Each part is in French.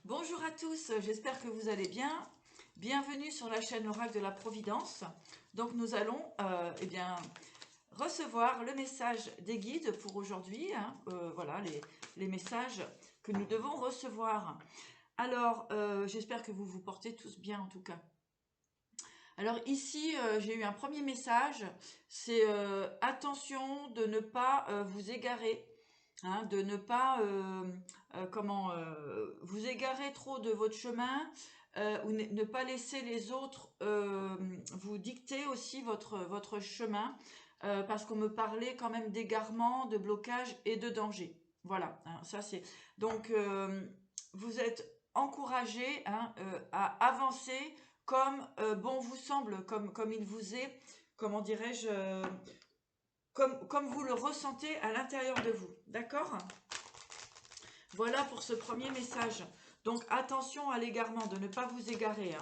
Bonjour à tous, j'espère que vous allez bien. Bienvenue sur la chaîne L'Oracle de la Providence. Donc nous allons recevoir le message des guides pour aujourd'hui. Voilà les messages que nous devons recevoir. Alors, j'espère que vous vous portez tous bien en tout cas. Alors ici, j'ai eu un premier message, c'est attention de ne pas vous égarer. De ne pas vous égarer trop de votre chemin ou ne pas laisser les autres vous dicter aussi votre chemin parce qu'on me parlait quand même d'égarement, de blocage et de danger. Voilà, ça c'est... Donc, vous êtes encouragé à avancer comme bon vous semble, comme il vous est, comment dirais-je... comme vous le ressentez à l'intérieur de vous. D'accord? Voilà pour ce premier message. Donc, attention à l'égarement, de ne pas vous égarer.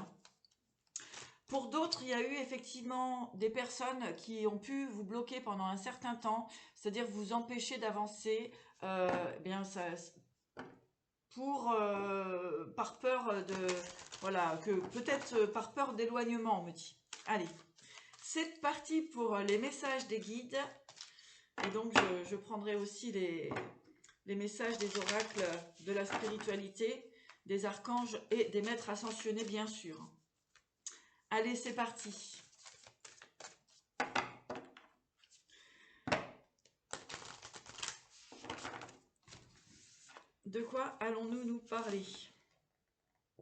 Pour d'autres, il y a eu effectivement des personnes qui ont pu vous bloquer pendant un certain temps, c'est-à-dire vous empêcher d'avancer, par peur de... Voilà, que peut-être par peur d'éloignement, on me dit. Allez, c'est parti pour les messages des guides. Et donc, je prendrai aussi les messages des oracles de la spiritualité, des archanges et des maîtres ascensionnés, bien sûr. Allez, c'est parti. De quoi allons-nous nous parler?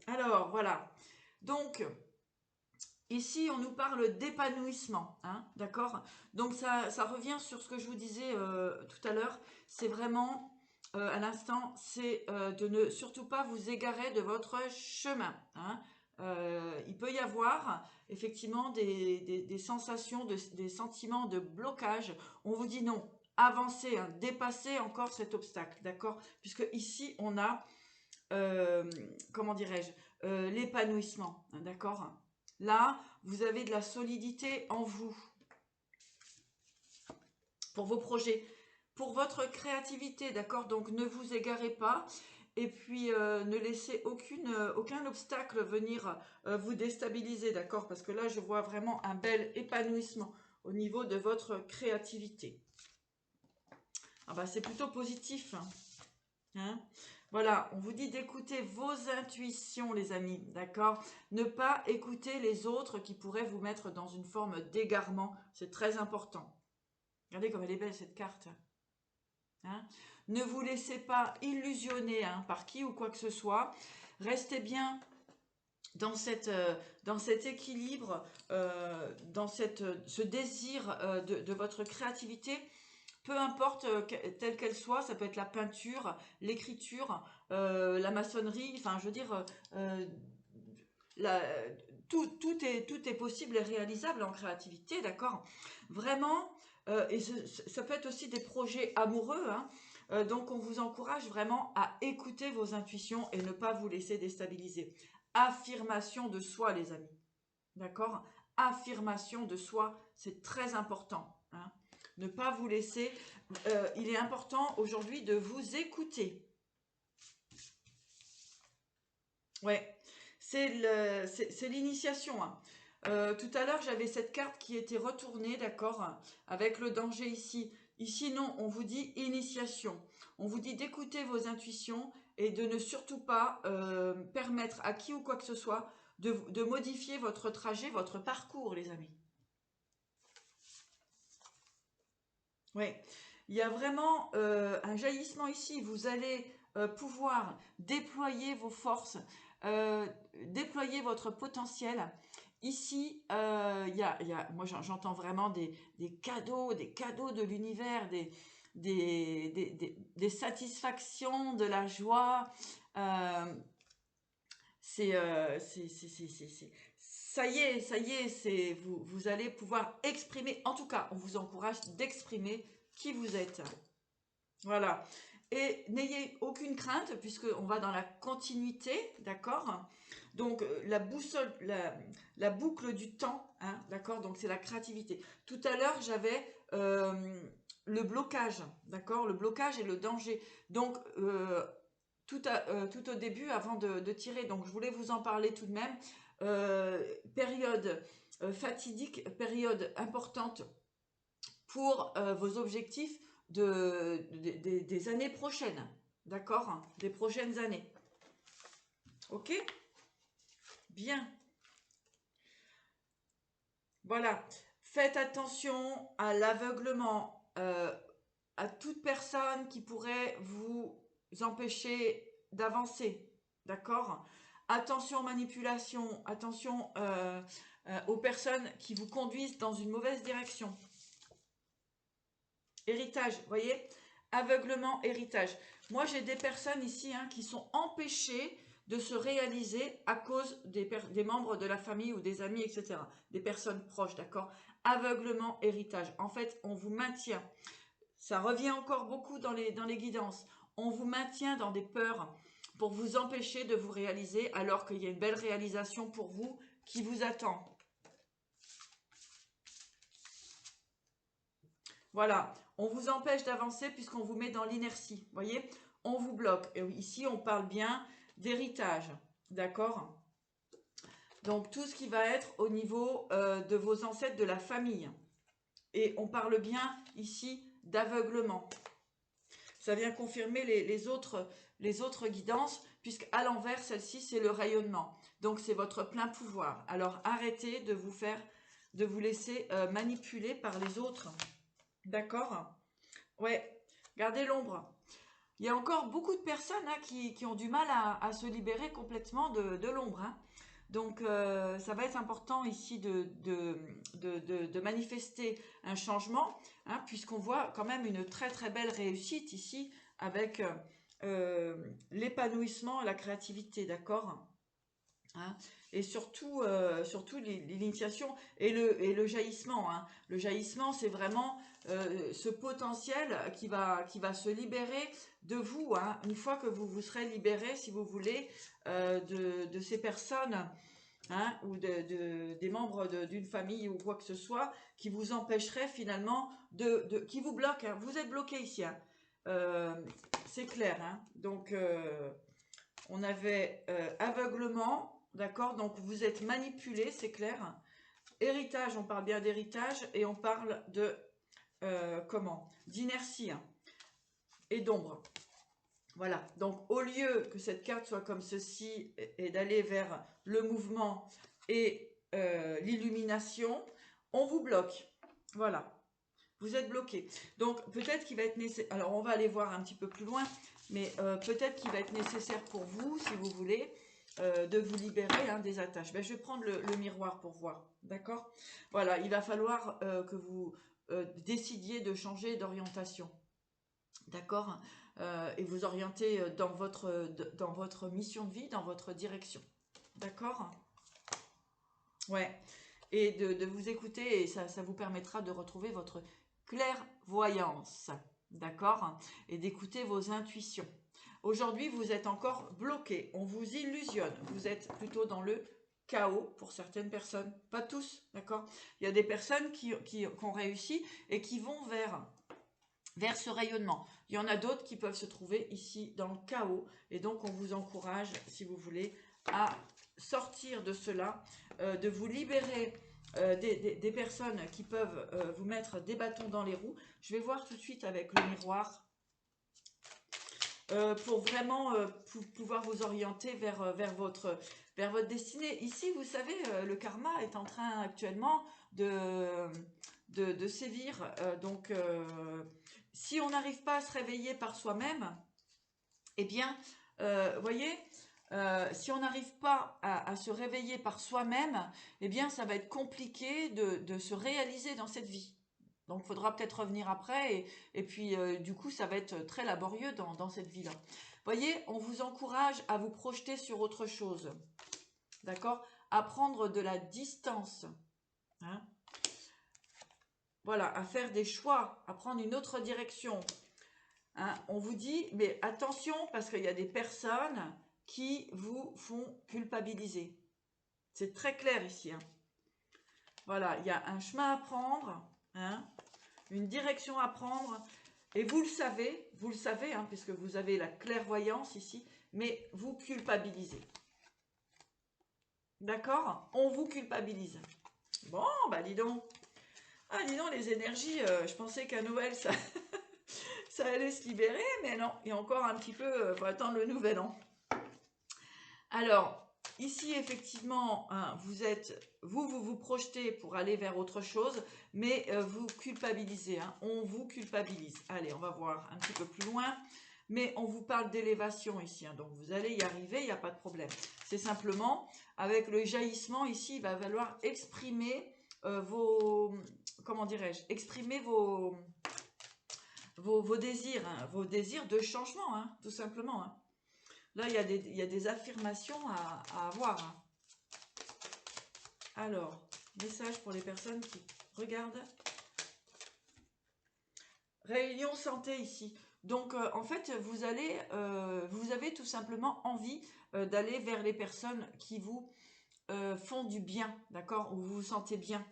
Alors, voilà. Donc, ici, on nous parle d'épanouissement, d'accord? Donc, ça revient sur ce que je vous disais tout à l'heure. C'est vraiment... à l'instant, c'est de ne surtout pas vous égarer de votre chemin. Il peut y avoir effectivement des sensations, des sentiments de blocage. On vous dit non, avancez, dépassez encore cet obstacle, d'accord? Puisque ici, on a, comment dirais-je, l'épanouissement, d'accord? Là, vous avez de la solidité en vous pour vos projets, pour votre créativité, d'accord? Donc, ne vous égarez pas et puis ne laissez aucun obstacle venir vous déstabiliser, d'accord? Parce que là, je vois vraiment un bel épanouissement au niveau de votre créativité. Ah bah, c'est plutôt positif, Voilà, on vous dit d'écouter vos intuitions, les amis, d'accord? Ne pas écouter les autres qui pourraient vous mettre dans une forme d'égarement, c'est très important. Regardez comme elle est belle, cette carte. Ne vous laissez pas illusionner par qui ou quoi que ce soit. Restez bien dans cet équilibre, dans ce désir de votre créativité. Peu importe telle qu'elle soit, ça peut être la peinture, l'écriture, la maçonnerie, enfin je veux dire, tout est possible et réalisable en créativité, d'accord? Vraiment, et ça peut être aussi des projets amoureux, donc on vous encourage vraiment à écouter vos intuitions et ne pas vous laisser déstabiliser. Affirmation de soi, les amis, d'accord? Affirmation de soi, c'est très important, Ne pas vous laisser, il est important aujourd'hui de vous écouter. Ouais, c'est l'initiation. Tout à l'heure, j'avais cette carte qui était retournée, d'accord, avec le danger ici. Ici, non, on vous dit initiation. On vous dit d'écouter vos intuitions et de ne surtout pas permettre à qui ou quoi que ce soit de modifier votre trajet, votre parcours, les amis. Ouais, il y a vraiment un jaillissement ici. Vous allez pouvoir déployer vos forces, déployer votre potentiel. Ici, moi j'entends vraiment des cadeaux de l'univers, des satisfactions, de la joie. Ça y est, vous allez pouvoir exprimer, en tout cas, on vous encourage d'exprimer qui vous êtes. Voilà. Et n'ayez aucune crainte, puisqu'on va dans la continuité, d'accord? Donc, la boussole, la boucle du temps, d'accord? Donc, c'est la créativité. Tout à l'heure, j'avais le blocage, d'accord? Le blocage et le danger. Donc, tout au début avant de tirer. Donc, je voulais vous en parler tout de même. Période fatidique, période importante pour vos objectifs des années prochaines. D'accord? Des prochaines années. Ok? Bien. Voilà. Faites attention à l'aveuglement, à toute personne qui pourrait vous empêcher d'avancer. D'accord? Attention aux manipulations, attention aux personnes qui vous conduisent dans une mauvaise direction. Héritage, vous voyez? Aveuglement, héritage. Moi, j'ai des personnes ici qui sont empêchées de se réaliser à cause des membres de la famille ou des amis, etc. Des personnes proches, d'accord? Aveuglement, héritage. En fait, on vous maintient. Ça revient encore beaucoup dans les guidances. On vous maintient dans des peurs pour vous empêcher de vous réaliser alors qu'il y a une belle réalisation pour vous qui vous attend. Voilà, on vous empêche d'avancer puisqu'on vous met dans l'inertie. Vous voyez, on vous bloque. Et ici, on parle bien d'héritage. D'accord? Donc, tout ce qui va être au niveau de vos ancêtres, de la famille. Et on parle bien ici d'aveuglement. Ça vient confirmer les autres guidances, puisqu'à l'envers, celle-ci, c'est le rayonnement. Donc, c'est votre plein pouvoir. Alors, arrêtez de vous laisser manipuler par les autres. D'accord? Ouais, gardez l'ombre. Il y a encore beaucoup de personnes qui ont du mal à se libérer complètement de l'ombre. Donc, ça va être important ici de manifester un changement, puisqu'on voit quand même une très très belle réussite ici avec l'épanouissement, la créativité, d'accord? Et surtout, l'initiation et le jaillissement. Le jaillissement, c'est vraiment ce potentiel qui va se libérer de vous, une fois que vous vous serez libéré, si vous voulez, de ces personnes, ou des membres d'une famille ou quoi que ce soit, qui vous empêcherait finalement qui vous bloquent. Vous êtes bloqué ici. C'est clair. Donc, on avait aveuglement. D'accord, donc vous êtes manipulé, c'est clair. Héritage, on parle bien d'héritage et on parle de d'inertie et d'ombre. Voilà, donc au lieu que cette carte soit comme ceci et d'aller vers le mouvement et l'illumination, on vous bloque. Voilà, vous êtes bloqué. Donc peut-être qu'il va être nécessaire, alors on va aller voir un petit peu plus loin, mais peut-être qu'il va être nécessaire pour vous, si vous voulez, de vous libérer des attaches. Ben, je vais prendre le miroir pour voir, d'accord? Voilà, il va falloir que vous décidiez de changer d'orientation, d'accord? Et vous orienter dans votre mission de vie, dans votre direction, d'accord? Ouais, et de vous écouter, et ça vous permettra de retrouver votre clairvoyance, d'accord? Et d'écouter vos intuitions. Aujourd'hui, vous êtes encore bloqué, on vous illusionne, vous êtes plutôt dans le chaos pour certaines personnes, pas tous, d'accord? Il y a des personnes qui ont réussi et qui vont vers ce rayonnement. Il y en a d'autres qui peuvent se trouver ici dans le chaos, et donc on vous encourage, si vous voulez, à sortir de cela, de vous libérer des personnes qui peuvent vous mettre des bâtons dans les roues. Je vais voir tout de suite avec le miroir pour vraiment pouvoir vous orienter vers votre destinée. Ici, vous savez, le karma est en train actuellement de sévir. Donc, si on n'arrive pas à se réveiller par soi-même, eh bien, voyez, si on n'arrive pas à se réveiller par soi-même, eh bien, ça va être compliqué de se réaliser dans cette vie. Donc, il faudra peut-être revenir après, et puis, du coup, ça va être très laborieux dans cette vie-là. Voyez, on vous encourage à vous projeter sur autre chose, d'accord? À prendre de la distance, voilà, à faire des choix, à prendre une autre direction. On vous dit, mais attention, parce qu'il y a des personnes qui vous font culpabiliser. C'est très clair ici. Voilà, il y a un chemin à prendre, une direction à prendre, et vous le savez, puisque vous avez la clairvoyance ici, mais vous culpabilisez. D'accord? On vous culpabilise. Bon, bah dis donc. Ah, dis donc, les énergies, je pensais qu'à Noël, ça, ça allait se libérer, mais non, il y a encore un petit peu, faut attendre le nouvel an. Alors, ici, effectivement, hein, vous projetez pour aller vers autre chose, mais vous culpabilisez, hein, on vous culpabilise. Allez, on va voir un petit peu plus loin, mais on vous parle d'élévation ici, hein, donc vous allez y arriver, il n'y a pas de problème. C'est simplement, avec le jaillissement ici, il va falloir exprimer comment dirais-je, exprimer vos désirs, hein, vos désirs de changement, hein, tout simplement. Hein. Là, il y a des affirmations à avoir. Hein. Alors, message pour les personnes qui regardent. Réunion santé ici. Donc, en fait, vous avez tout simplement envie d'aller vers les personnes qui vous font du bien, d'accord, où vous vous sentez bien.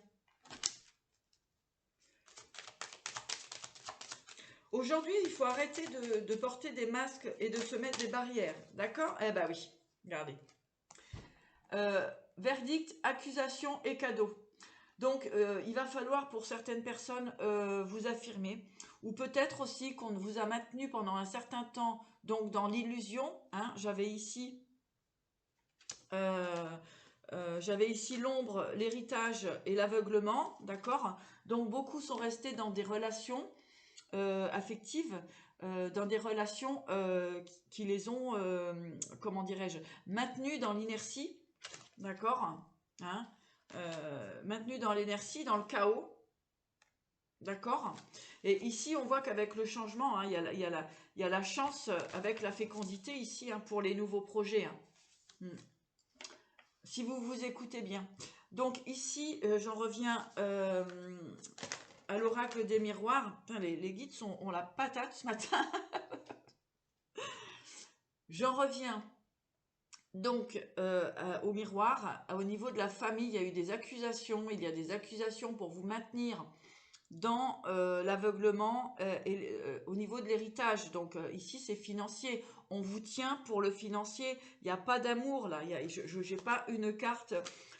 Aujourd'hui, il faut arrêter de porter des masques et de se mettre des barrières, d'accord? Eh ben oui, regardez. Verdict, accusation et cadeau. Donc, il va falloir pour certaines personnes vous affirmer, ou peut-être aussi qu'on vous a maintenu pendant un certain temps, donc dans l'illusion. Hein, j'avais ici l'ombre, l'héritage et l'aveuglement, d'accord? Donc, beaucoup sont restés dans des relations affectives, dans des relations qui les ont, comment dirais-je, maintenues dans l'inertie, d'accord, hein, maintenues dans l'inertie, dans le chaos, d'accord. Et ici, on voit qu'avec le changement, hein, il y a la chance avec la fécondité ici, hein, pour les nouveaux projets. Hein. Si vous vous écoutez bien. Donc ici, j'en reviens à l'oracle des miroirs. Putain, les guides ont la patate ce matin. J'en reviens donc au miroir. Au niveau de la famille, il y a eu des accusations. Il y a des accusations pour vous maintenir dans l'aveuglement et au niveau de l'héritage. Donc ici, c'est financier. On vous tient pour le financier. Il n'y a pas d'amour là. Je n'ai pas une carte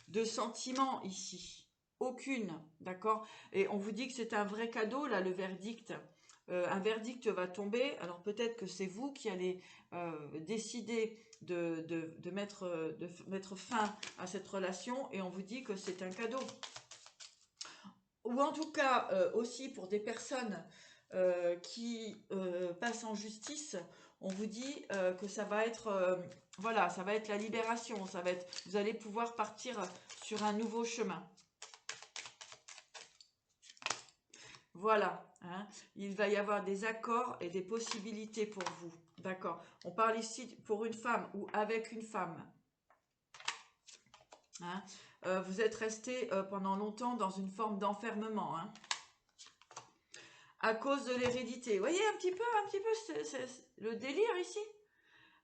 de sentiment ici. Aucune, d'accord? Et on vous dit que c'est un vrai cadeau, là, le verdict. Un verdict va tomber. Alors peut-être que c'est vous qui allez décider de mettre fin à cette relation et on vous dit que c'est un cadeau. Ou en tout cas aussi pour des personnes qui passent en justice, on vous dit que ça va être voilà, ça va être la libération, ça va être, vous allez pouvoir partir sur un nouveau chemin. Voilà, hein, il va y avoir des accords et des possibilités pour vous. D'accord. On parle ici pour une femme ou avec une femme. Hein. Vous êtes resté pendant longtemps dans une forme d'enfermement. Hein. À cause de l'hérédité. Vous voyez un petit peu c'est le délire ici.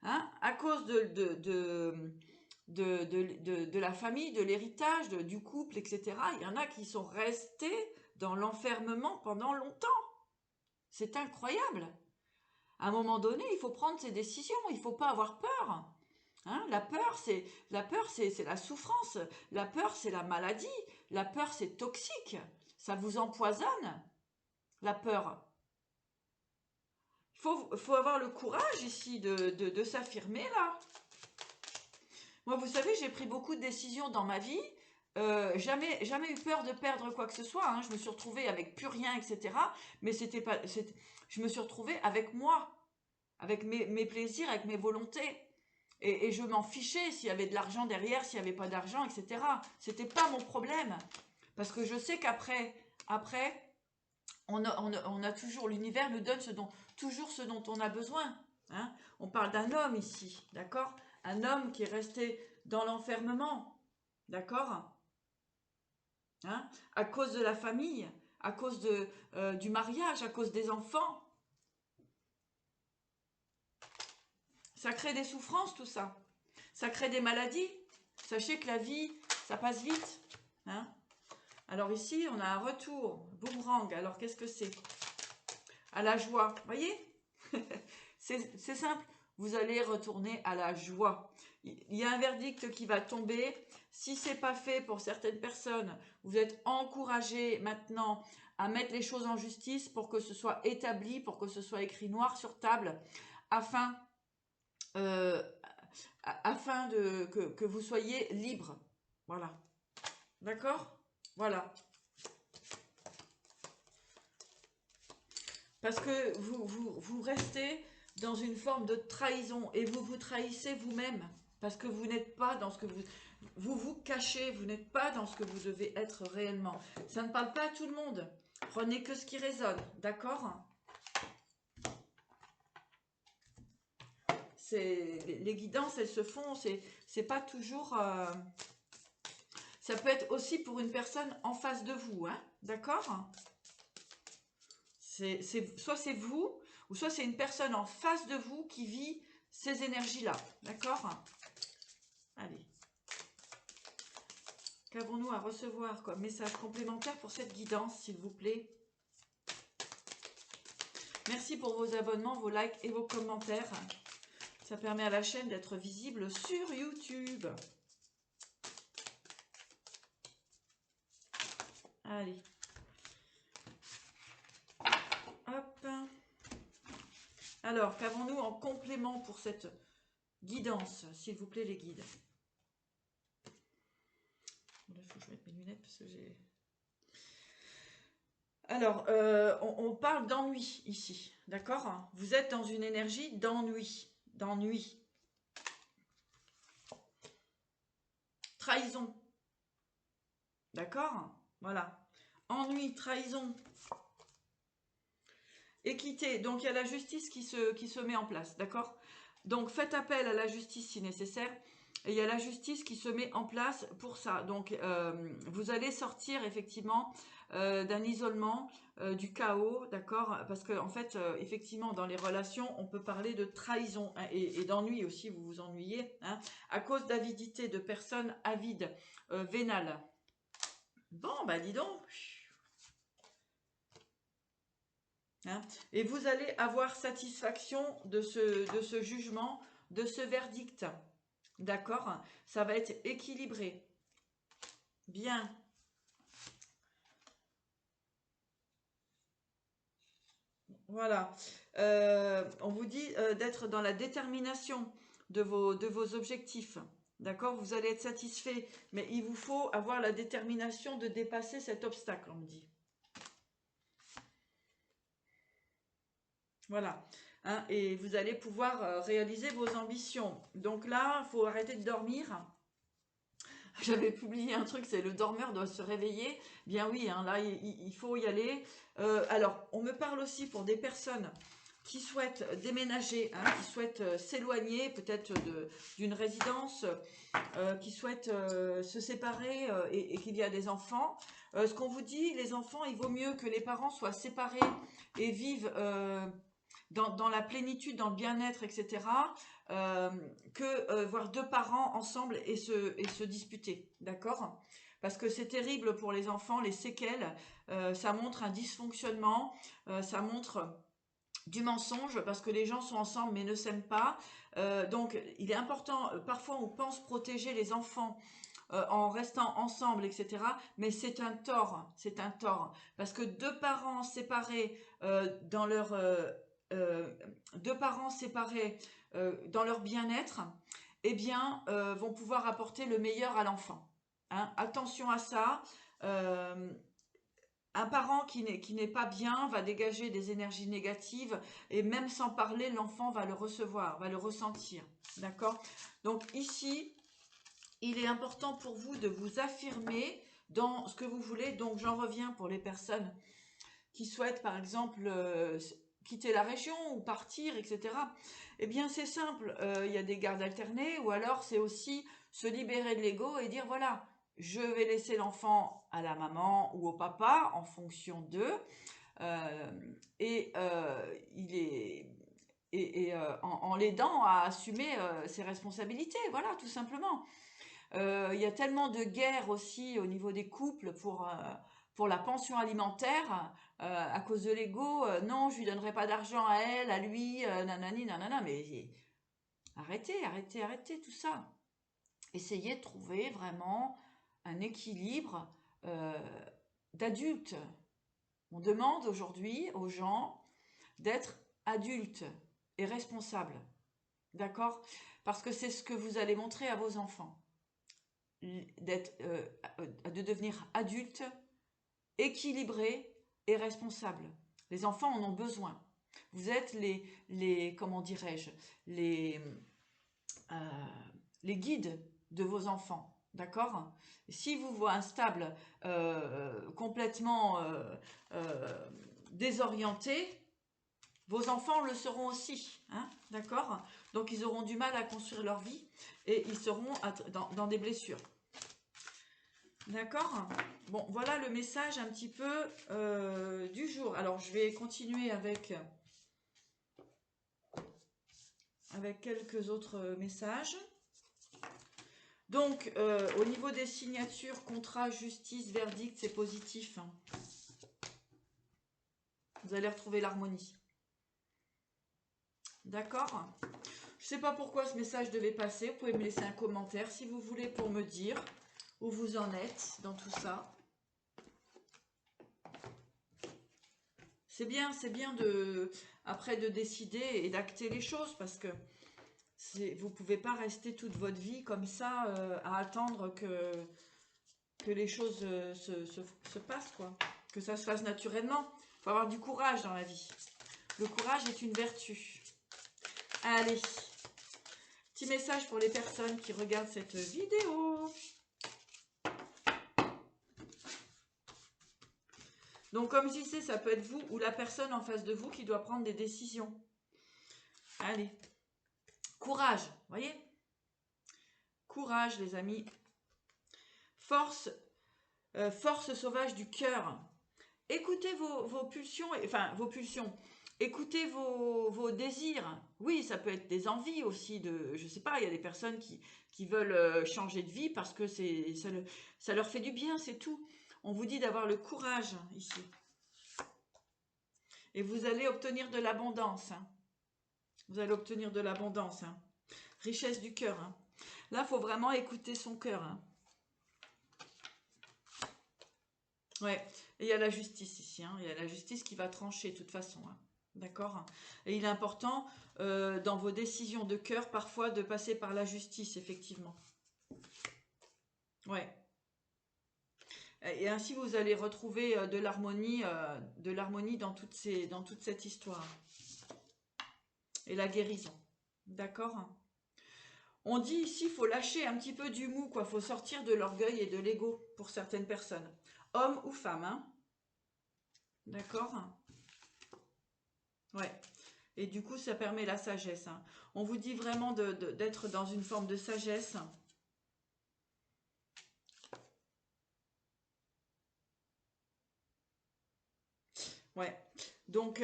Hein, à cause de la famille, de l'héritage, du couple, etc. Il y en a qui sont restés dans l'enfermement pendant longtemps. C'est incroyable. À un moment donné, il faut prendre ses décisions. Il ne faut pas avoir peur. Hein, la peur, c'est la souffrance. La peur, c'est la maladie. La peur, c'est toxique. Ça vous empoisonne. La peur. Il faut avoir le courage ici de s'affirmer là. Moi, vous savez, j'ai pris beaucoup de décisions dans ma vie. Jamais eu peur de perdre quoi que ce soit. Hein. Je me suis retrouvée avec plus rien, etc. Mais je me suis retrouvée avec moi, avec mes plaisirs, avec mes volontés. Et je m'en fichais s'il y avait de l'argent derrière, s'il n'y avait pas d'argent, etc. C'était pas mon problème. Parce que je sais qu'après, on a toujours, l'univers nous donne toujours ce dont on a besoin. Hein. On parle d'un homme ici, d'accord? Un homme qui est resté dans l'enfermement, d'accord? Hein, à cause de la famille, à cause du mariage, à cause des enfants. Ça crée des souffrances, tout ça. Ça crée des maladies. Sachez que la vie, ça passe vite. Hein. Alors ici, on a un retour, boomerang. Alors, qu'est-ce que c'est? À la joie, voyez. C'est simple. vous allez retourner à la joie. Il y a un verdict qui va tomber. Si c'est pas fait pour certaines personnes, vous êtes encouragés maintenant à mettre les choses en justice pour que ce soit établi, pour que ce soit écrit noir sur table, afin, euh, que vous soyez libre. Voilà. D'accord? Voilà. Parce que vous restez dans une forme de trahison et vous vous trahissez vous-même. Parce que vous n'êtes pas dans ce que vous... Vous vous cachez, vous n'êtes pas dans ce que vous devez être réellement. Ça ne parle pas à tout le monde. Prenez que ce qui résonne, d'accord? Les guidances, elles se font, c'est pas toujours... ça peut être aussi pour une personne en face de vous, hein, d'accord? Soit c'est vous, ou soit c'est une personne en face de vous qui vit ces énergies-là, d'accord? Allez. Qu'avons-nous à recevoir comme message complémentaire pour cette guidance, s'il vous plaît? Merci pour vos abonnements, vos likes et vos commentaires. Ça permet à la chaîne d'être visible sur YouTube. Allez. Hop. Alors, qu'avons-nous en complément pour cette guidance, s'il vous plaît, les guides? Il faut que je mette mes lunettes parce que j'ai... Alors, on parle d'ennui ici, d'accord? Vous êtes dans une énergie d'ennui, trahison, d'accord? Voilà, ennui, trahison, équité. Donc, il y a la justice qui se met en place, d'accord? Donc, faites appel à la justice si nécessaire. Et il y a la justice qui se met en place pour ça. Donc, vous allez sortir effectivement d'un isolement, du chaos, d'accord? Parce que en fait, effectivement, dans les relations, on peut parler de trahison, hein, et d'ennui aussi, vous vous ennuyez, hein, à cause d'avidité, de personnes avides, vénales. Bon, bah dis donc. Hein, et vous allez avoir satisfaction de ce jugement, de ce verdict. D'accord? Ça va être équilibré. Bien. Voilà. On vous dit d'être dans la détermination de vos objectifs. D'accord? Vous allez être satisfait, mais il vous faut avoir la détermination de dépasser cet obstacle, on me dit. Voilà. Hein, et vous allez pouvoir réaliser vos ambitions. Donc là, il faut arrêter de dormir. J'avais publié un truc, c'est le dormeur doit se réveiller. Bien oui, hein, là, il faut y aller. Alors, on me parle aussi pour des personnes qui souhaitent déménager, hein, qui souhaitent s'éloigner peut-être d'une résidence, qui souhaitent se séparer et qu'il y a des enfants. Ce qu'on vous dit, les enfants, il vaut mieux que les parents soient séparés et vivent dans la plénitude, dans le bien-être, etc., que voir deux parents ensemble et se disputer, d'accord? Parce que c'est terrible pour les enfants, les séquelles, ça montre un dysfonctionnement, ça montre du mensonge, parce que les gens sont ensemble mais ne s'aiment pas. Donc il est important, parfois on pense protéger les enfants en restant ensemble, etc. Mais c'est un tort, parce que deux parents séparés dans leur deux parents séparés dans leur bien-être, eh bien, vont pouvoir apporter le meilleur à l'enfant. Hein, attention à ça. Un parent qui n'est pas bien va dégager des énergies négatives et même sans parler, l'enfant va le recevoir, va le ressentir. D'accord? Donc ici, il est important pour vous de vous affirmer dans ce que vous voulez. Donc j'en reviens pour les personnes qui souhaitent par exemple quitter la région ou partir, etc. Eh bien c'est simple, il y a des gardes alternés, ou alors c'est aussi se libérer de l'ego et dire voilà, je vais laisser l'enfant à la maman ou au papa en fonction d'eux, et il est en l'aidant à assumer ses responsabilités, voilà, tout simplement. Il y a tellement de guerres aussi au niveau des couples pour la pension alimentaire à cause de l'ego. Non, je lui donnerai pas d'argent à elle, à lui, nanani, nanana. Mais Arrêtez, arrêtez, arrêtez tout ça. Essayez de trouver vraiment un équilibre d'adultes. On demande aujourd'hui aux gens d'être adultes et responsables. D'accord? Parce que c'est ce que vous allez montrer à vos enfants. De devenir adultes, équilibrés et responsables. Les enfants en ont besoin. Vous êtes comment dirais-je, les guides de vos enfants. D'accord? Si vous voient instable, complètement désorienté, vos enfants le seront aussi. Hein? D'accord? Donc ils auront du mal à construire leur vie et ils seront dans des blessures. D'accord? Bon, voilà le message un petit peu du jour. Alors, je vais continuer avec quelques autres messages. Donc, au niveau des signatures, contrat, justice, verdict, c'est positif. Hein. Vous allez retrouver l'harmonie. D'accord? Je ne sais pas pourquoi ce message devait passer. Vous pouvez me laisser un commentaire si vous voulez pour me dire où vous en êtes dans tout ça. C'est bien après de décider et d'acter les choses parce que vous ne pouvez pas rester toute votre vie comme ça à attendre que les choses se passent, quoi. Que ça se fasse naturellement. Il faut avoir du courage dans la vie. Le courage est une vertu. Allez, petit message pour les personnes qui regardent cette vidéo. Donc, comme je disais, ça peut être vous ou la personne en face de vous qui doit prendre des décisions. Allez. Courage, voyez? Courage, les amis. Force sauvage du cœur. Écoutez vos pulsions, enfin, vos pulsions. Écoutez vos désirs. Oui, ça peut être des envies aussi je sais pas, il y a des personnes qui veulent changer de vie parce que ça leur fait du bien, c'est tout. On vous dit d'avoir le courage ici. Et vous allez obtenir de l'abondance. Hein. Vous allez obtenir de l'abondance. Hein. Richesse du cœur. Hein. Là, il faut vraiment écouter son cœur. Hein. Ouais, et il y a la justice ici. Hein. Il y a la justice qui va trancher de toute façon. Hein. D'accord? Et il est important dans vos décisions de cœur parfois de passer par la justice, effectivement. Ouais. Et ainsi vous allez retrouver de l'harmonie dans toute cette histoire. Et la guérison. D'accord? On dit ici, il faut lâcher un petit peu du mou, quoi. Il faut sortir de l'orgueil et de l'ego pour certaines personnes. Hommes ou femmes, hein. D'accord? Ouais. Et du coup, ça permet la sagesse. Hein. On vous dit vraiment d'être dans une forme de sagesse. Ouais. Donc,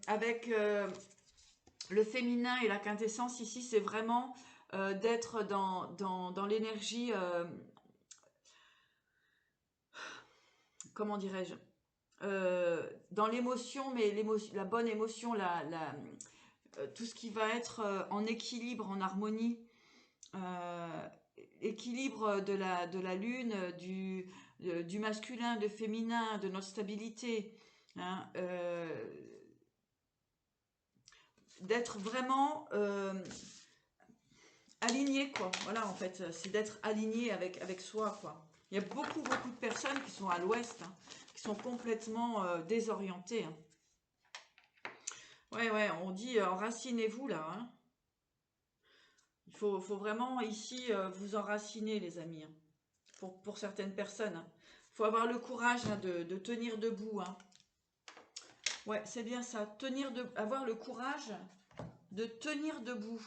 avec le féminin et la quintessence, ici, c'est vraiment d'être dans l'énergie, comment dirais-je, dans l'émotion, mais la bonne émotion, tout ce qui va être en équilibre, en harmonie, équilibre de la lune, du masculin, du féminin, de notre stabilité, hein, d'être vraiment aligné, quoi. Voilà, en fait, c'est d'être aligné avec soi, quoi. Il y a beaucoup de personnes qui sont à l'ouest, hein, qui sont complètement désorientées. Hein. Ouais, on dit enracinez-vous là. Hein. Il faut vraiment ici vous enraciner, les amis, hein, pour certaines personnes. Hein. Il faut avoir le courage hein, de tenir debout. Hein. Ouais, c'est bien ça. Avoir le courage de tenir debout.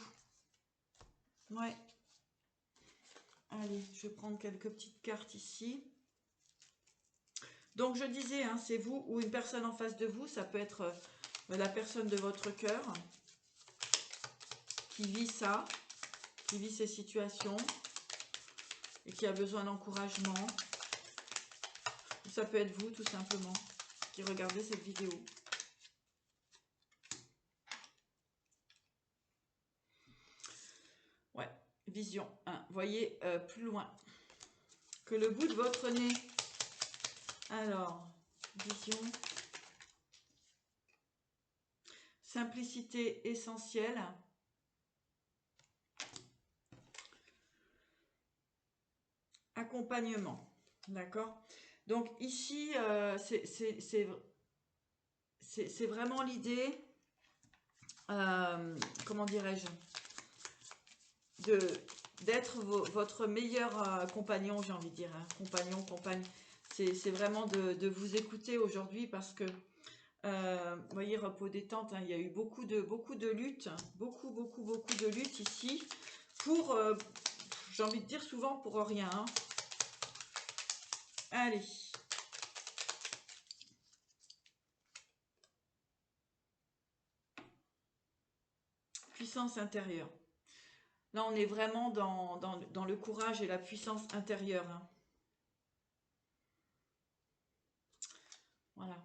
Ouais. Allez, je vais prendre quelques petites cartes ici. Donc, je disais, hein, c'est vous ou une personne en face de vous. Ça peut être la personne de votre cœur qui vit ça, qui vit ces situations et qui a besoin d'encouragement. Ça peut être vous, tout simplement, qui regardez cette vidéo. vision, hein, voyez plus loin que le bout de votre nez. Alors, vision, simplicité essentielle, accompagnement, d'accord? Donc ici, c'est vraiment l'idée, comment dirais-je, d'être votre meilleur compagnon, j'ai envie de dire, hein, compagnon, compagne. C'est vraiment de vous écouter aujourd'hui parce que, vous voyez, repos détente, hein, il y a eu beaucoup de luttes, beaucoup de luttes ici, pour, j'ai envie de dire souvent pour rien, hein. Allez. Puissance intérieure. Là, on est vraiment dans le courage et la puissance intérieure, hein. Voilà.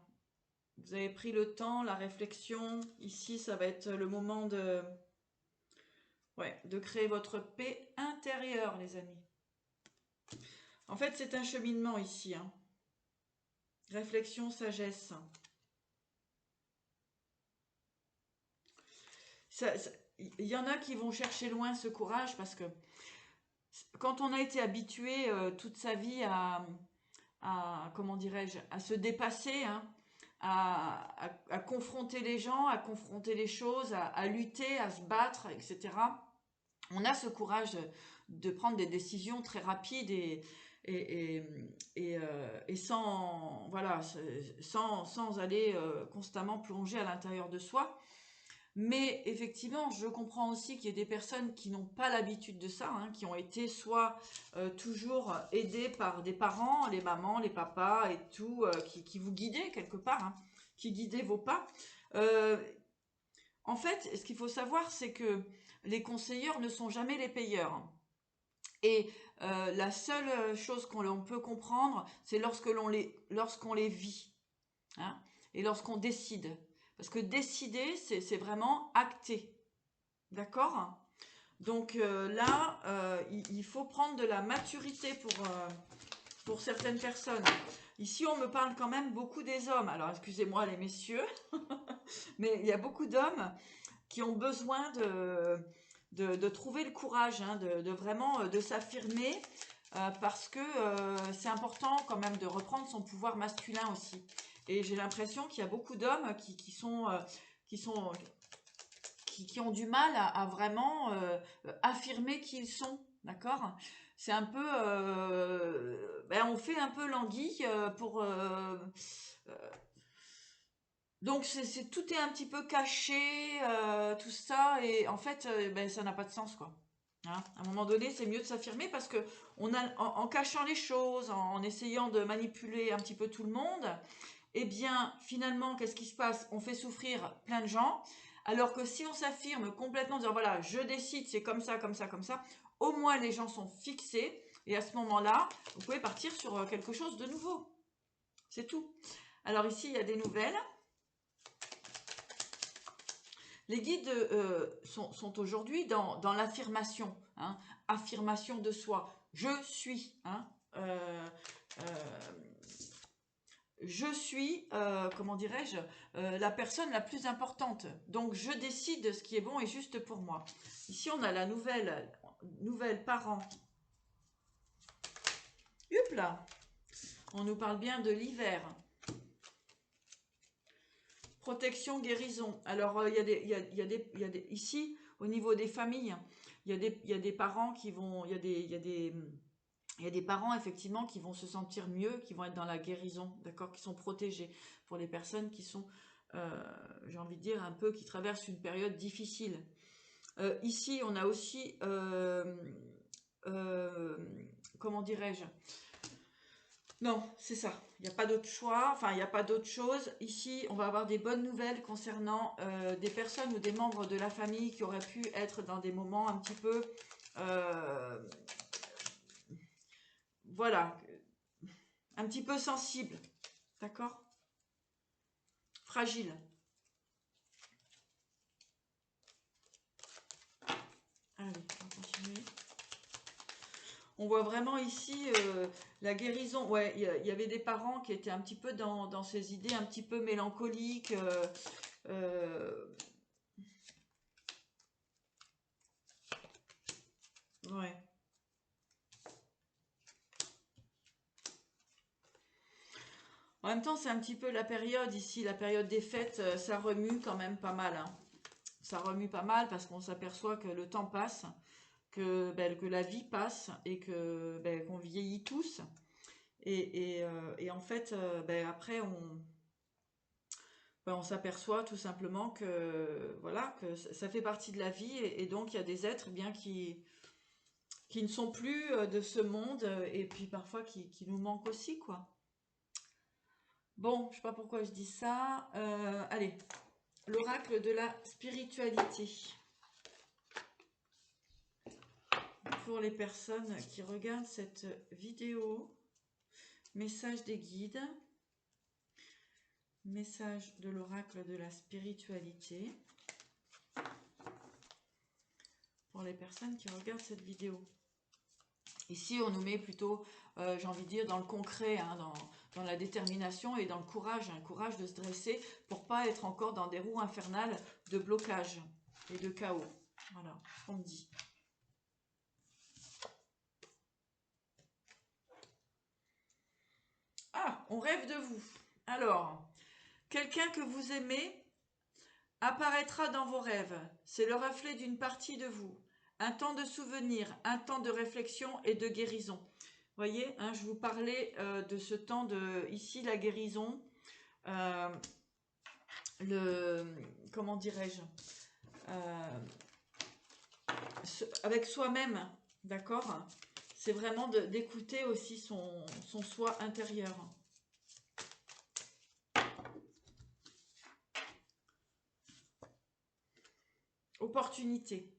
Vous avez pris le temps, la réflexion. Ici, ça va être le moment de créer votre paix intérieure, les amis. En fait, c'est un cheminement ici, hein. Réflexion, sagesse. Il y en a qui vont chercher loin ce courage parce que quand on a été habitué toute sa vie comment dirais-je, à se dépasser, hein, à confronter les gens, à confronter les choses, à lutter, à se battre, etc. On a ce courage de prendre des décisions très rapides et sans, voilà, sans aller constamment plonger à l'intérieur de soi. Mais effectivement, je comprends aussi qu'il y ait des personnes qui n'ont pas l'habitude de ça, hein, qui ont été soit toujours aidées par des parents, les mamans, les papas et tout, qui vous guidaient quelque part, hein, qui guidaient vos pas. En fait, ce qu'il faut savoir, c'est que les conseilleurs ne sont jamais les payeurs. Et la seule chose qu'on peut comprendre, c'est lorsqu'on les vit, hein, et lorsqu'on décide. Parce que décider, c'est vraiment acter. D'accord? Donc là, il faut prendre de la maturité pour certaines personnes. Ici, on me parle quand même beaucoup des hommes. Alors, excusez-moi les messieurs, mais il y a beaucoup d'hommes qui ont besoin de trouver le courage, hein, de vraiment de s'affirmer, parce que c'est important quand même de reprendre son pouvoir masculin aussi. Et j'ai l'impression qu'il y a beaucoup d'hommes qui ont du mal à vraiment affirmer qui ils sont, d'accord? C'est un peu, on fait un peu l'anguille pour... donc tout est un petit peu caché, tout ça, et en fait, ça n'a pas de sens, quoi. Hein, à un moment donné, c'est mieux de s'affirmer parce que en cachant les choses, en essayant de manipuler un petit peu tout le monde, eh bien, finalement, qu'est-ce qui se passe? On fait souffrir plein de gens, alors que si on s'affirme complètement, en disant, voilà, je décide, c'est comme ça, comme ça, comme ça, au moins les gens sont fixés, et à ce moment-là, vous pouvez partir sur quelque chose de nouveau. C'est tout. Alors ici, il y a des nouvelles. Les guides sont aujourd'hui dans l'affirmation, hein, affirmation de soi. Je suis, hein, je suis, comment dirais-je, la personne la plus importante. Donc, je décide ce qui est bon et juste pour moi. Ici, on a la nouvelle parent. Hup là. On nous parle bien de l'hiver. Protection, guérison. Alors, il y a des ici, au niveau des familles, il y a des parents qui vont... Il y a des parents, effectivement, qui vont se sentir mieux, qui vont être dans la guérison, d'accord, qui sont protégés. Pour les personnes qui sont, j'ai envie de dire, un peu, qui traversent une période difficile. Ici, on a aussi, comment dirais-je? Non, c'est ça. Il n'y a pas d'autre choix, enfin, il n'y a pas d'autre chose. Ici, on va avoir des bonnes nouvelles concernant des personnes ou des membres de la famille qui auraient pu être dans des moments un petit peu... voilà, un petit peu sensible, d'accord? Fragile. Allez, on va continuer. On voit vraiment ici la guérison. Ouais, il y avait des parents qui étaient un petit peu dans ces idées un petit peu mélancoliques. Ouais. En même temps, c'est un petit peu la période ici, la période des fêtes, ça remue quand même pas mal, hein. Ça remue pas mal parce qu'on s'aperçoit que le temps passe, que la vie passe et qu'on vieillit tous. Et en fait, après, on s'aperçoit tout simplement que voilà, que ça fait partie de la vie et donc il y a des êtres bien qui ne sont plus de ce monde et puis parfois qui nous manquent aussi, quoi. Bon, je sais pas pourquoi je dis ça. Allez, l'oracle de la spiritualité. Pour les personnes qui regardent cette vidéo, message des guides, message de l'oracle de la spiritualité. Pour les personnes qui regardent cette vidéo. Ici, on nous met plutôt, j'ai envie de dire, dans le concret, hein, dans la détermination et dans le courage, un courage de se dresser pour pas être encore dans des roues infernales de blocage et de chaos. Voilà, on me dit. Ah, on rêve de vous. Alors, quelqu'un que vous aimez apparaîtra dans vos rêves. C'est le reflet d'une partie de vous. Un temps de souvenir, un temps de réflexion et de guérison. Voyez, hein, je vous parlais de ce temps de, ici, la guérison, comment dirais-je, avec soi-même, d'accord. C'est vraiment d'écouter aussi son soi intérieur. Opportunité.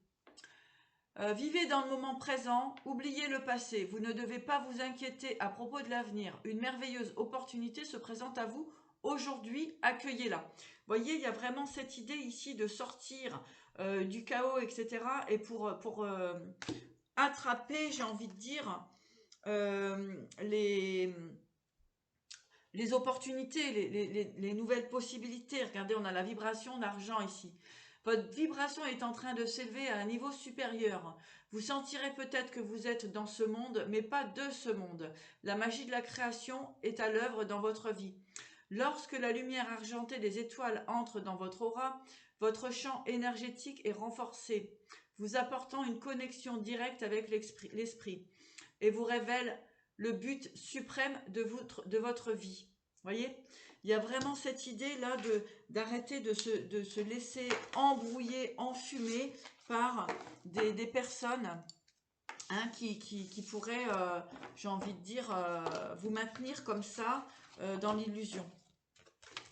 Vivez dans le moment présent, oubliez le passé. Vous ne devez pas vous inquiéter à propos de l'avenir. Une merveilleuse opportunité se présente à vous aujourd'hui, accueillez-la. Voyez, il y a vraiment cette idée ici de sortir du chaos, etc. Et pour attraper, j'ai envie de dire, les opportunités, les nouvelles possibilités. Regardez, on a la vibration d'argent ici. Votre vibration est en train de s'élever à un niveau supérieur. Vous sentirez peut-être que vous êtes dans ce monde, mais pas de ce monde. La magie de la création est à l'œuvre dans votre vie. Lorsque la lumière argentée des étoiles entre dans votre aura, votre champ énergétique est renforcé, vous apportant une connexion directe avec l'esprit et vous révèle le but suprême de votre vie. Voyez, il y a vraiment cette idée-là d'arrêter de se laisser embrouiller, enfumer par des personnes, hein, qui pourraient, j'ai envie de dire, vous maintenir comme ça dans l'illusion.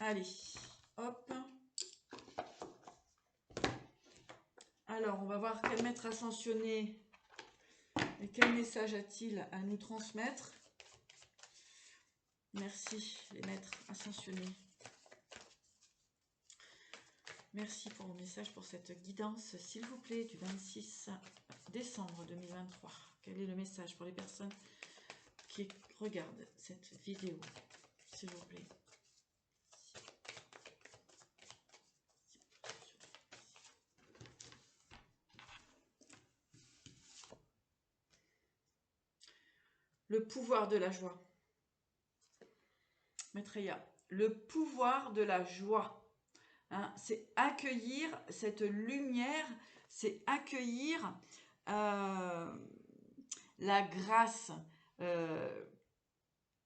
Allez, hop. Alors, on va voir quel maître ascensionné et quel message a-t-il à nous transmettre. Merci les maîtres ascensionnés. Merci pour vos messages, pour cette guidance, s'il vous plaît, du 26 décembre 2023. Quel est le message pour les personnes qui regardent cette vidéo, s'il vous plaît? Le pouvoir de la joie. Maîtreya, le pouvoir de la joie. Hein, c'est accueillir cette lumière, c'est accueillir la grâce,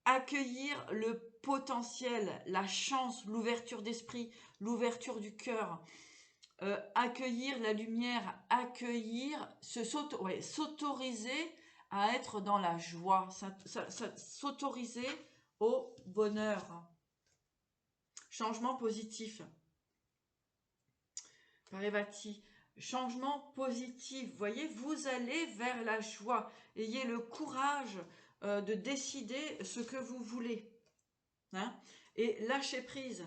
accueillir le potentiel, la chance, l'ouverture d'esprit, l'ouverture du cœur, accueillir la lumière, accueillir, s'autoriser à être dans la joie, s'autoriser au bonheur. Changement positif. Parevati, changement positif. Voyez, vous allez vers la joie. Ayez le courage de décider ce que vous voulez. Hein, et lâchez prise.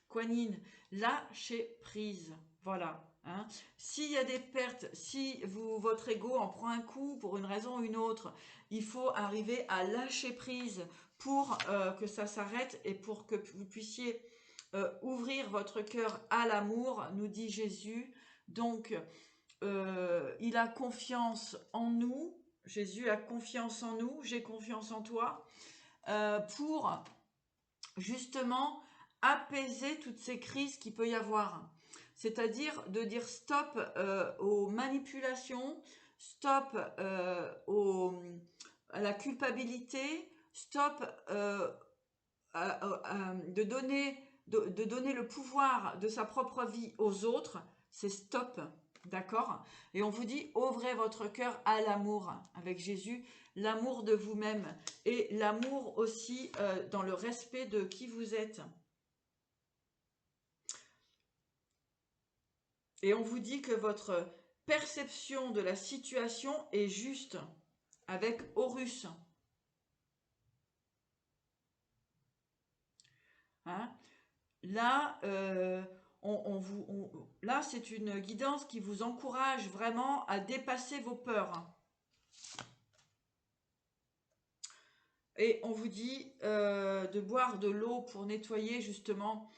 Kuan Yin, lâchez prise. Voilà. Hein. S'il y a des pertes, si votre ego en prend un coup pour une raison ou une autre, il faut arriver à lâcher prise pour que ça s'arrête et pour que vous puissiez ouvrir votre cœur à l'amour, nous dit Jésus. Donc, il a confiance en nous. Jésus a confiance en nous. J'ai confiance en toi. Pour justement apaiser toutes ces crises qu'il peut y avoir. C'est-à-dire de dire stop aux manipulations, stop à la culpabilité, stop de donner le pouvoir de sa propre vie aux autres. C'est stop, d'accord? Et on vous dit, ouvrez votre cœur à l'amour avec Jésus, l'amour de vous-même et l'amour aussi dans le respect de qui vous êtes. Et on vous dit que votre perception de la situation est juste avec Horus. Hein? Là, là c'est une guidance qui vous encourage vraiment à dépasser vos peurs. Et on vous dit de boire de l'eau pour nettoyer justement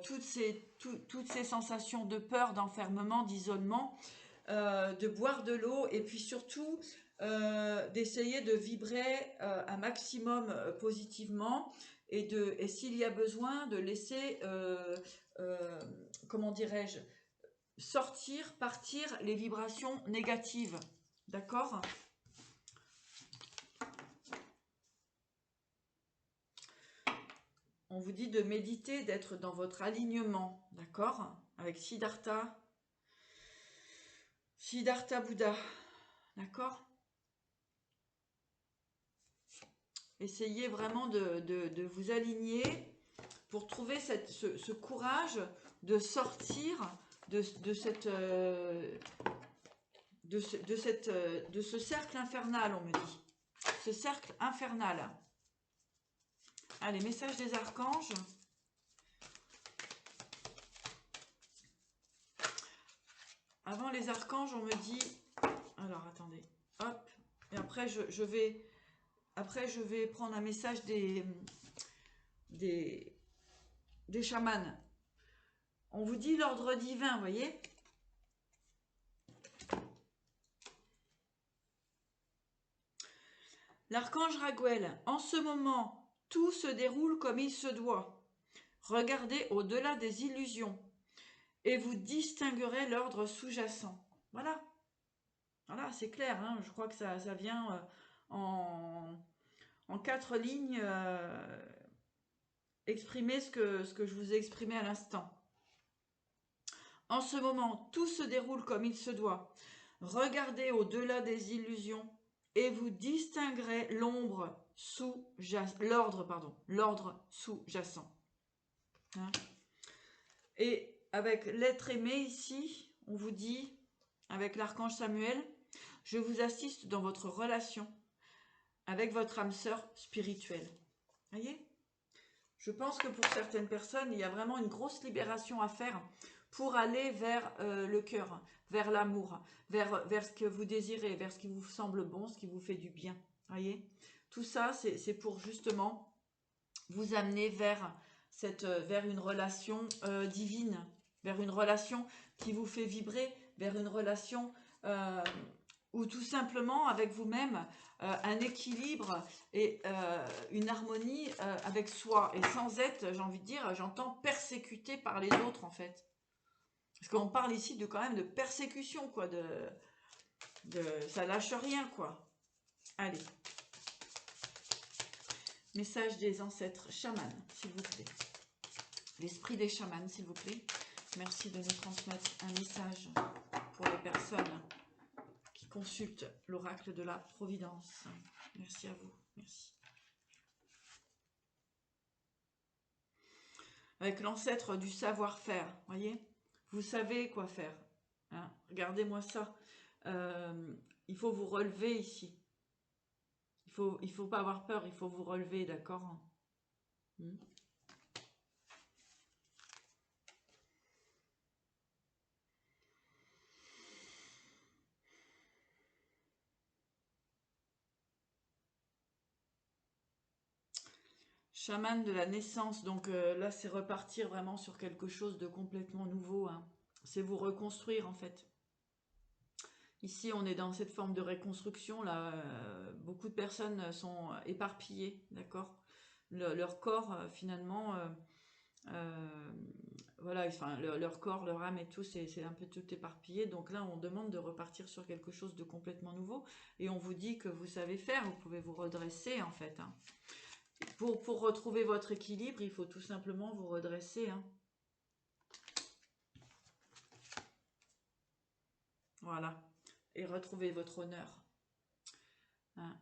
toutes ces sensations de peur, d'enfermement, d'isolement, de boire de l'eau et puis surtout d'essayer de vibrer un maximum positivement et s'il y a besoin de laisser, comment dirais-je, partir les vibrations négatives. D'accord ? On vous dit de méditer, d'être dans votre alignement, d'accord? Avec Siddhartha Bouddha, d'accord? Essayez vraiment de vous aligner pour trouver ce courage de sortir de ce cercle infernal, on me dit. Ce cercle infernal. Allez, message des archanges. Avant les archanges, on me dit... Alors, attendez. Hop. Et après, je vais prendre un message des chamans. On vous dit l'ordre divin, vous voyez ? L'archange Raguel, en ce moment, tout se déroule comme il se doit. Regardez au-delà des illusions et vous distinguerez l'ordre sous-jacent. Voilà. Voilà, c'est clair, hein. Je crois que ça vient en 4 lignes exprimer ce que je vous ai exprimé à l'instant. En ce moment, tout se déroule comme il se doit. Regardez au-delà des illusions et vous distinguerez l'ordre sous-jacent. Hein? Et avec l'être aimé ici, on vous dit, avec l'archange Samuel, je vous assiste dans votre relation avec votre âme sœur spirituelle. Voyez ? Je pense que pour certaines personnes, il y a vraiment une grosse libération à faire pour aller vers le cœur, vers l'amour, vers ce que vous désirez, vers ce qui vous semble bon, ce qui vous fait du bien. Voyez ? Tout ça, c'est pour justement vous amener vers une relation divine, vers une relation qui vous fait vibrer, vers une relation ou tout simplement avec vous-même un équilibre et une harmonie avec soi et sans être, j'ai envie de dire, j'entends persécuté par les autres en fait. Parce qu'on parle ici quand même de persécution, quoi, ça lâche rien, quoi. Allez. Message des ancêtres chamans, s'il vous plaît. L'esprit des chamans, s'il vous plaît. Merci de nous transmettre un message pour les personnes qui consultent l'oracle de la Providence. Merci à vous. Merci. Avec l'ancêtre du savoir-faire, voyez, vous savez quoi faire. Hein, regardez-moi ça. Il faut vous relever ici. Il faut pas avoir peur, il faut vous relever, d'accord? Chaman de la naissance, donc là c'est repartir vraiment sur quelque chose de complètement nouveau, hein. C'est vous reconstruire en fait. Ici on est dans cette forme de reconstruction, là beaucoup de personnes sont éparpillées, d'accord. Leur corps finalement, euh, voilà, enfin leur corps, leur âme et tout, c'est un peu tout éparpillé, donc là on demande de repartir sur quelque chose de complètement nouveau, et on vous dit que vous savez faire, vous pouvez vous redresser en fait, hein. Pour retrouver votre équilibre, il faut tout simplement vous redresser, hein. Voilà. Et retrouver votre honneur, hein.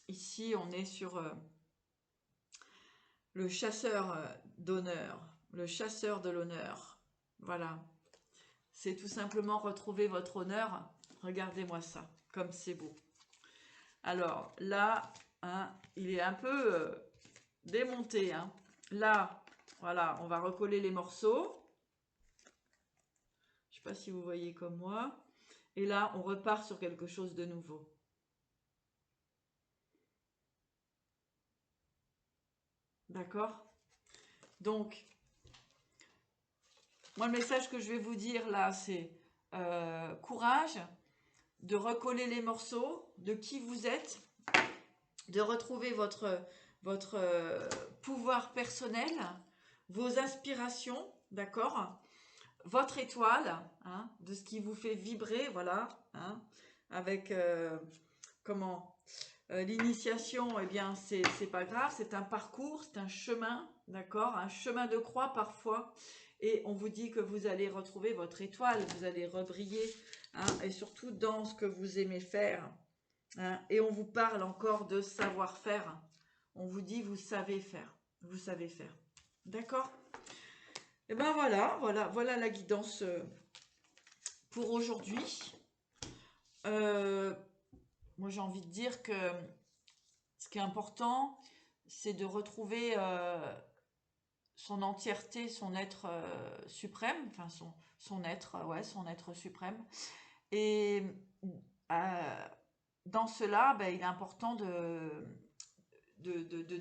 Ici, on est sur le chasseur d'honneur, le chasseur de l'honneur. Voilà. C'est tout simplement retrouver votre honneur. Regardez-moi ça, comme c'est beau. Alors là, hein, il est un peu démonté, hein. Là, voilà, on va recoller les morceaux. Je ne sais pas si vous voyez comme moi. Et là, on repart sur quelque chose de nouveau. D'accord? Donc, moi, le message que je vais vous dire là, c'est courage, de recoller les morceaux, de qui vous êtes, de retrouver votre pouvoir personnel, vos aspirations, d'accord? Votre étoile, hein, de ce qui vous fait vibrer, voilà, hein, avec comment l'initiation, eh bien, c'est pas grave, c'est un parcours, c'est un chemin, d'accord, un chemin de croix parfois, et on vous dit que vous allez retrouver votre étoile, vous allez rebriller, hein, et surtout dans ce que vous aimez faire, hein, et on vous parle encore de savoir-faire, on vous dit vous savez faire, d'accord? Et ben voilà la guidance pour aujourd'hui. Moi j'ai envie de dire que ce qui est important, c'est de retrouver son entièreté, son être suprême, enfin son être, ouais, son être suprême. Et dans cela, ben, il est important de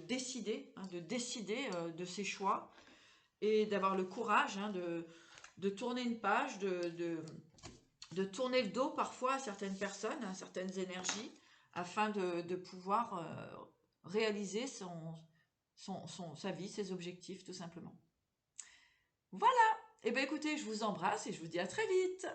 décider, hein, de ses choix, et d'avoir le courage, hein, de tourner une page, de tourner le dos parfois à certaines personnes, à certaines énergies, afin de pouvoir réaliser sa vie, ses objectifs, tout simplement. Voilà. Eh bien écoutez, je vous embrasse et je vous dis à très vite.